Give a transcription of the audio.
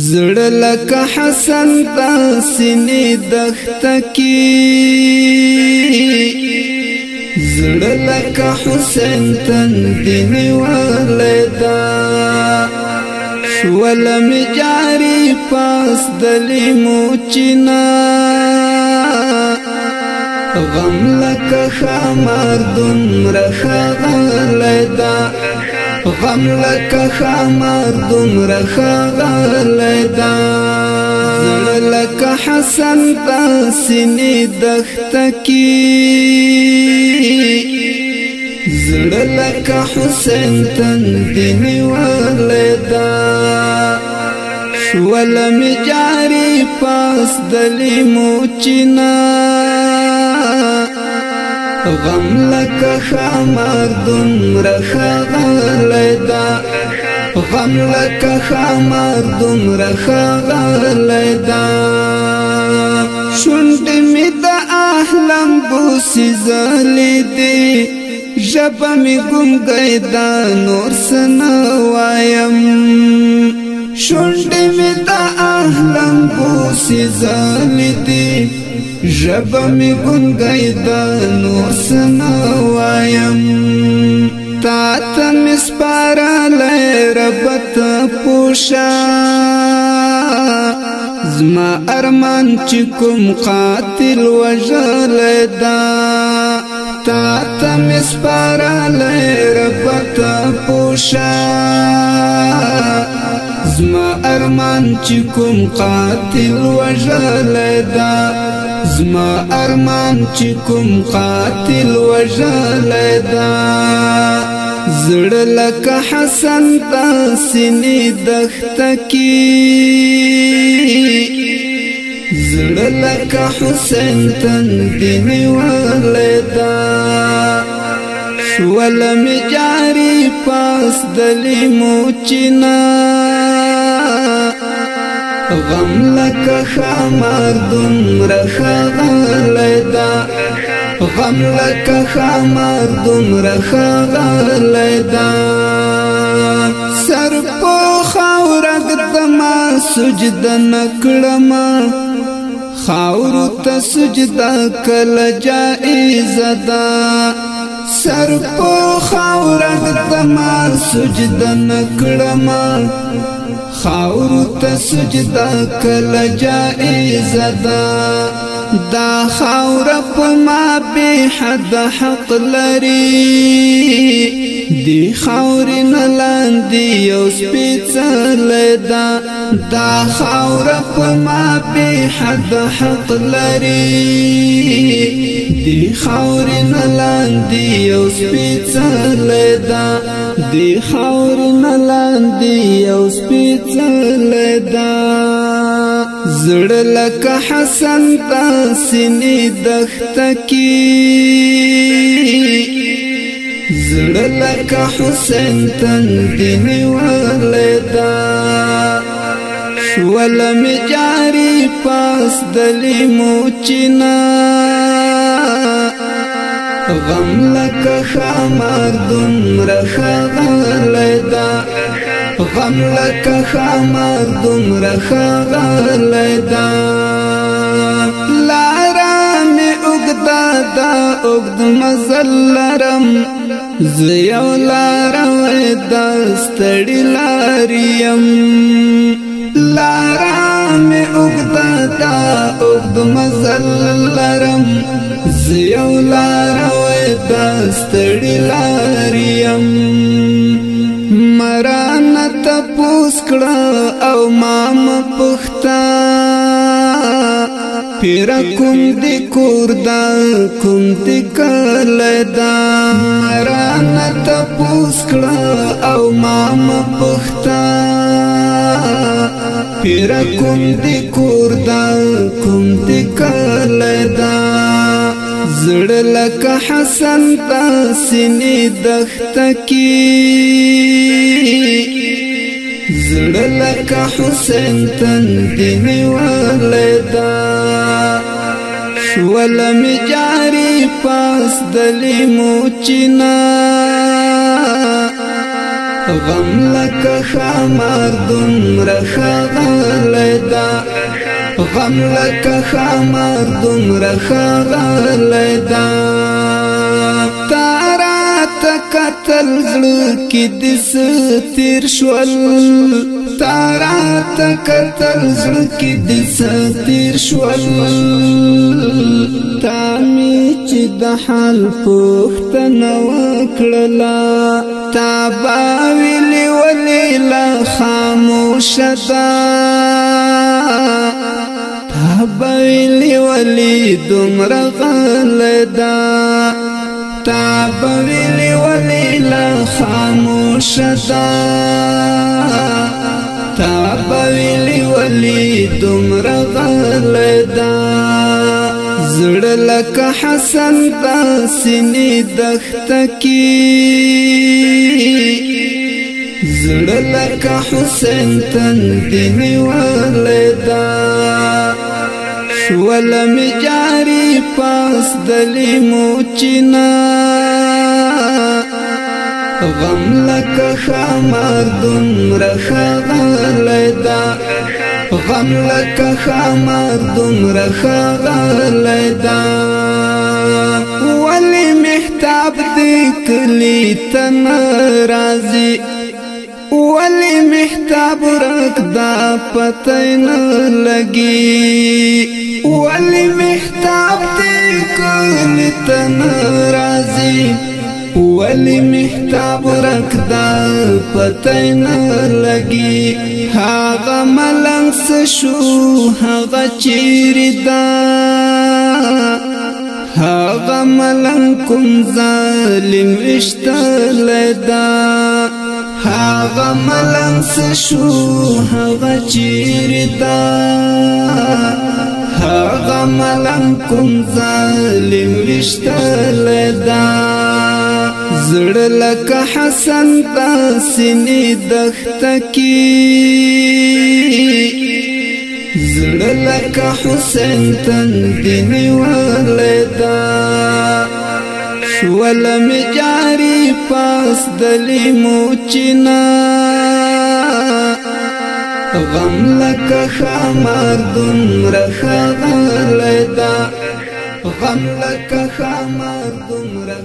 زړه لکه حسن د سینې دښته کې زړه لکه حسین تندې نیولې ده شوله مې جاري پاس د لیمو چینه غم لکه ښامار دومره ښاغلی ده غم لکه ښامار دومره ښاغلی ده زړه لکه حسن د سینې دښته کې زړه لکه حسین تندې نیولې ده شوله مې جاري پاس د لیمو چینه غم لکه ښامار دومره ښاغلی ده غم لکه ښامار دومره ښاغلی ده شونډې مې د احلم بوسې ځلېدې ژبه مې ګونګۍ ده نور څه نه وایم شونډې مې د احلم بوسې ځلېدې ژبه مې ګونګۍ ده نور څه نه وایم تا ته مې سپارلی ربه ته پوشه زما ارمان چې کوم قاتل وژلی ده تا ته مې سپارلی ربه ته پوشه زما ارمان چې کوم قاتل وژلی ده زما ارمان چې کوم قاتل وژلی ده زړه لکه حسن د سینې دښته کې زړه لکه حسین تندې نیولې ده شوله مې جاري پاس د لیمو چینه غم لکه ښامار دومره ښاغلی ده غم لکه ښامار دومره ښاغلی ده سر په خاوره ږدمه سجده نه کړمه خاورو ته سجده کله جایزه ده سر په خاوره ږدمه سجده نه کړمه خاورو ته سجده کله جایزه ده دا خاوره په ما بې حده حق لري دی خاورې نه لاندې یو سپېڅلی ده دا خاوره په ما بې حده حق لري دی خاورې نه لاندې یو سپېڅلی ده دی خاورې نه لاندې یو سپېڅلی ده زړه لکه حسن د سینې دښته کې زړه لکه حسین تندې نیولې ده شوله مې جاري پاس د لیمو چینه غم لکه ښامار دومره ښاغلی ده غم لکه ښامار دومره ښاغلی ده لاره مې اوږده ده اوږد مزل لرم زه یو لاروی د ستړي لارې یم لاره مې اوږده ده اوږد مزل لرم زه یو لاروی د ستړي لارې یم مرانه تپوس کړه او ما مه پوښته پیره کوم دې کور ده کوم دې کلی ده مرانه تپوس کړه او ما مه پوښته پیره کوم دې کور ده کوم دې کلی ده زړه لکه حسن د سینې دښته کې زړه لکه حسین تندې نیولې ده شولم جاری پاس دلی موچینا غم لکه خامار دومره ښاغلی دا غم لکه خامار دومره ښاغلی دا تا راته کتل زړه کې دې څه تېر شول تا راته کتل زړه کې دې څه تېر شول تا مې چې د حال پوښتنه وکړله تا به ویلې ولې لا خاموشه ده تا به ویلې ولې دومره غلی ده تا به ویلې ولې لا خاموشه ده تا به ویلې ولې دومره غلی ده زړه لکه حسن دا سینې دښته کې زړه لکه حسین تندې نیولې ده شوله مې جاري پاس دلې موچینا غم لکه خامار دومره ښاغلی ده غم لکه خامار دومره ښاغلی ده ولې محتاب دې کلي ته نه راځي ولې محتاب ورک دا پته نه لګي ولې محتاب دې کلي ته نه راځي ولې محتاب ورک دا پته نه لګي هغه ملنګ څه شو هغه چیرې ده هغه ملنګ کوم ظالم ویشتلی ده هغه ملنګ څه شو هغه چیرې ده هغه ملنګ کوم ظالم ویشتلی ده زړه لکه حسن دا سینې دښته کې زړه لکه حسین تندې نیولې ده شوله مې جاري پاس دلې موچینا غم لکه خامار دومره ښاغلی ده غم لکه خامار دومره